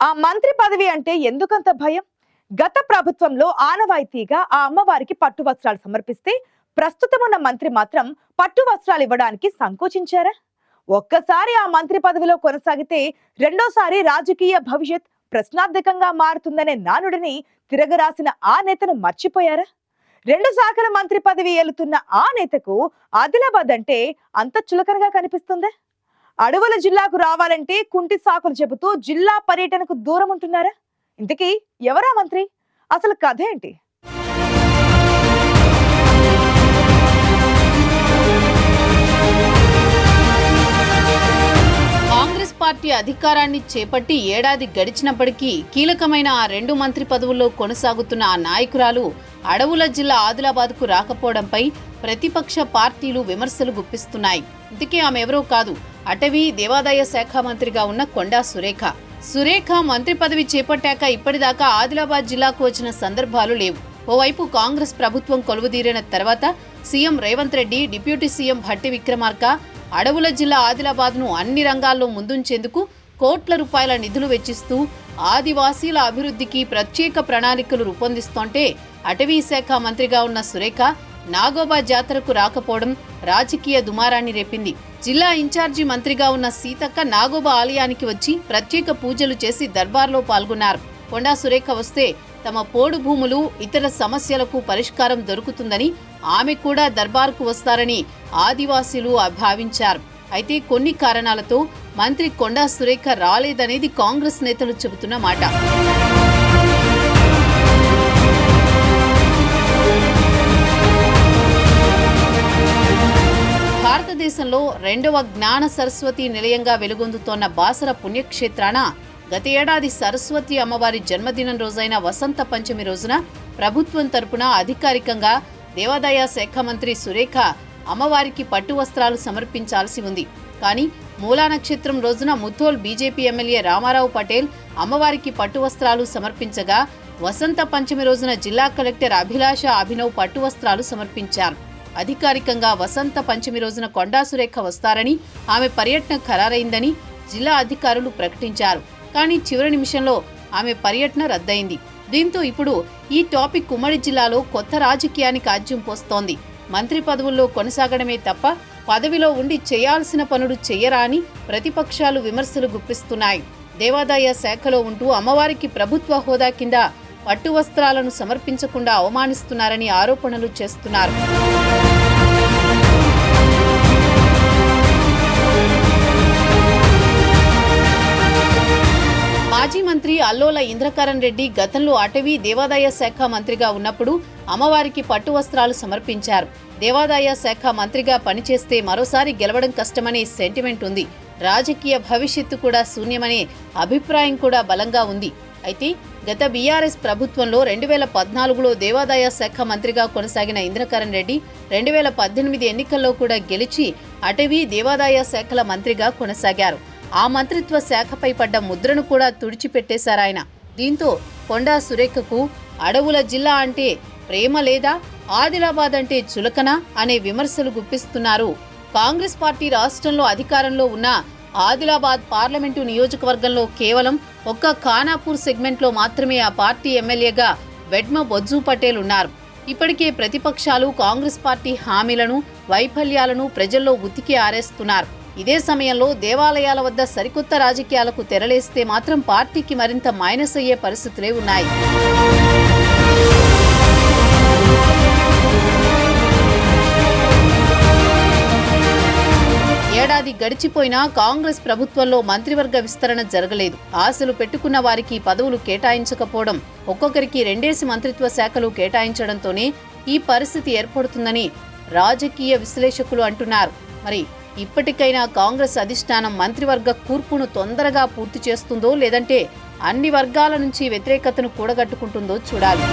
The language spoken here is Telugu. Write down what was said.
ఆ మంత్రి పదవి అంటే ఎందుకంత భయం? గత ప్రభుత్వంలో ఆనవాయితీగా ఆ అమ్మవారికి పట్టు వస్త్రాలు సమర్పిస్తే ప్రస్తుతం ఉన్న మంత్రి మాత్రం పట్టు వస్త్రాలు ఇవ్వడానికి సంకోచించారా? ఒక్కసారి ఆ మంత్రి పదవిలో కొనసాగితే రెండోసారి రాజకీయ భవిష్యత్ ప్రశ్నార్థకంగా మారుతుందనే నానుడిని తిరగరాసిన ఆ నేతను మర్చిపోయారా? రెండు శాఖల మంత్రి పదవి ఏలుతున్న ఆ నేతకు ఆదిలాబాద్ అంటే అంత చులకనగా కనిపిస్తుందా? అడవుల జిల్లాకు రావాలంటే కుంటి సాకులు చెబుతూ జిల్లా పర్యటనకు దూరం ఉంటున్నారా? ఇంతకీ ఎవరా మంత్రి? అసలు కథ ఏంటి? కాంగ్రెస్ పార్టీ అధికారాన్ని చేపట్టి ఏడాది గడిచినప్పటికీ కీలకమైన ఆ రెండు మంత్రి పదవుల్లో కొనసాగుతున్న ఆ నాయకురాలు అడవుల జిల్లా ఆదిలాబాద్కు రాకపోవడంపై ప్రతిపక్ష పార్టీలు విమర్శలు గుప్పిస్తున్నాయి. ఇందుకే ఆమె ఎవరో కాదు, అటవీ దేవాదాయ శాఖ మంత్రిగా ఉన్న కొండా సురేఖ. సురేఖ మంత్రి పదవి చేపట్టాక ఇప్పటిదాకా ఆదిలాబాద్ జిల్లాకు వచ్చిన సందర్భాలు లేవు. ఓవైపు కాంగ్రెస్ ప్రభుత్వం కొలువుదీరిన తర్వాత CM Revanth Reddy, deputy CM Bhatti Vikramarka అడవుల జిల్లా ఆదిలాబాద్ను అన్ని రంగాల్లో ముందుంచేందుకు కోట్ల రూపాయల నిధులు వెచ్చిస్తూ ఆదివాసీల అభివృద్ధికి ప్రత్యేక ప్రణాళికలు రూపొందిస్తోంటే అటవీ శాఖ మంత్రిగా ఉన్న సురేఖ నాగోబా జాతరకు రాకపోవడం రాజకీయ దుమారాన్ని రేపింది. జిల్లా ఇన్ఛార్జి మంత్రిగా ఉన్న సీతక్క నాగోబా ఆలయానికి వచ్చి ప్రత్యేక పూజలు చేసి దర్బార్లో పాల్గొన్నారు. కొండా సురేఖ వస్తే తమ పోడు భూములు, ఇతర సమస్యలకు పరిష్కారం దొరుకుతుందని, ఆమె కూడా దర్బార్కు వస్తారని ఆదివాసీలు భావించారు. అయితే కొన్ని కారణాలతో మంత్రి కొండా సురేఖ రాలేదనేది కాంగ్రెస్ నేతలు చెబుతున్న మాట. భారతదేశంలో రెండవ జ్ఞాన సరస్వతి నిలయంగా వెలుగొందుతోన్న బాసర పుణ్యక్షేత్రాన గత ఏడాది సరస్వతి అమ్మవారి జన్మదినం రోజైన వసంత పంచమి రోజున ప్రభుత్వం తరపున అధికారికంగా దేవాదాయ శాఖ మంత్రి సురేఖ అమ్మవారికి పట్టు వస్త్రాలు సమర్పించాల్సి ఉంది. కానీ మూలా నక్షత్రం రోజున ముథోల్ బీజేపీ ఎమ్మెల్యే రామారావు పటేల్ అమ్మవారికి పట్టు వస్త్రాలు సమర్పించగా, వసంత పంచమి రోజున జిల్లా కలెక్టర్ అభిలాష అభినవ్ పట్టు వస్త్రాలు సమర్పించారు. అధికారికంగా వసంత పంచమి రోజున కొండా సురేఖ వస్తారని, ఆమె పర్యటన ఖరారైందని జిల్లా అధికారులు ప్రకటించారు. కానీ చివరి నిమిషంలో ఆమె పర్యటన రద్దయింది. దీంతో ఇప్పుడు ఈ టాపిక్ ఉమ్మడి జిల్లాలో కొత్త రాజకీయానికి ఆజ్యం పోస్తోంది. మంత్రి పదవుల్లో కొనసాగడమే తప్ప పదవిలో ఉండి చేయాల్సిన పనులు చెయ్యరా అని ప్రతిపక్షాలు విమర్శలు గుప్పిస్తున్నాయి. దేవాదాయ శాఖలో ఉంటూ అమ్మవారికి ప్రభుత్వ హోదా కింద పట్టు వస్త్రాలను సమర్పించకుండా అవమానిస్తున్నారని ఆరోపణలు చేస్తున్నారు. మాజీ మంత్రి అల్లోల ఇంద్రకరణ్ రెడ్డి గతంలో అటవీ దేవాదాయ శాఖ మంత్రిగా ఉన్నప్పుడు అమ్మవారికి పట్టు వస్త్రాలు సమర్పించారు. దేవాదాయ శాఖ మంత్రిగా పనిచేస్తే మరోసారి గెలవడం కష్టమనే సెంటిమెంట్ ఉంది. రాజకీయ భవిష్యత్తు కూడా శూన్యమనే అభిప్రాయం కూడా బలంగా ఉంది. అయితే గత బీఆర్ఎస్ ప్రభుత్వంలో 2014లో దేవాదాయ శాఖ మంత్రిగా కొనసాగిన ఇంద్రకరణ్ రెడ్డి 2018 ఎన్నికల్లో కూడా గెలిచి అటవీ దేవాదాయ శాఖల మంత్రిగా కొనసాగారు. ఆ మంత్రిత్వ శాఖపై పడ్డ ముద్రను కూడా తుడిచిపెట్టేశారాయన. దీంతో కొండా సురేఖకు అడవుల జిల్లా అంటే ప్రేమ లేదా, ఆదిలాబాద్ అంటే చులకన అనే విమర్శలు గుప్పిస్తున్నారు. కాంగ్రెస్ పార్టీ రాష్ట్రంలో అధికారంలో ఉన్న ఆదిలాబాద్ పార్లమెంటు నియోజకవర్గంలో కేవలం ఒక్క ఖానాపూర్ సెగ్మెంట్లో మాత్రమే ఆ పార్టీ ఎమ్మెల్యేగా వెడ్మ బొజ్జు పటేల్ ఉన్నారు. ఇప్పటికే ప్రతిపక్షాలు కాంగ్రెస్ పార్టీ హామీలను, వైఫల్యాలను ప్రజల్లో ఉతికి ఆరేస్తున్నారు. ఇదే సమయంలో దేవాలయాల వద్ద సరికొత్త రాజకీయాలకు తెరలేస్తే మాత్రం పార్టీకి మరింత మైనస్ అయ్యే పరిస్థితులే ఉన్నాయి. ఏడాది గడిచిపోయినా కాంగ్రెస్ ప్రభుత్వంలో మంత్రివర్గ విస్తరణ జరగలేదు. ఆశలు పెట్టుకున్న వారికి పదవులు కేటాయించకపోవడం, ఒక్కొక్కరికి 2 మంత్రిత్వ శాఖలు కేటాయించడంతోనే ఈ పరిస్థితి ఏర్పడుతుందని రాజకీయ విశ్లేషకులు అంటున్నారు. మరి ఇప్పటికైనా కాంగ్రెస్ అధిష్టానం మంత్రివర్గ కూర్పును తొందరగా పూర్తి చేస్తుందో, లేదంటే అన్ని వర్గాల నుంచి వ్యతిరేకతను కూడగట్టుకుంటుందో చూడాలి.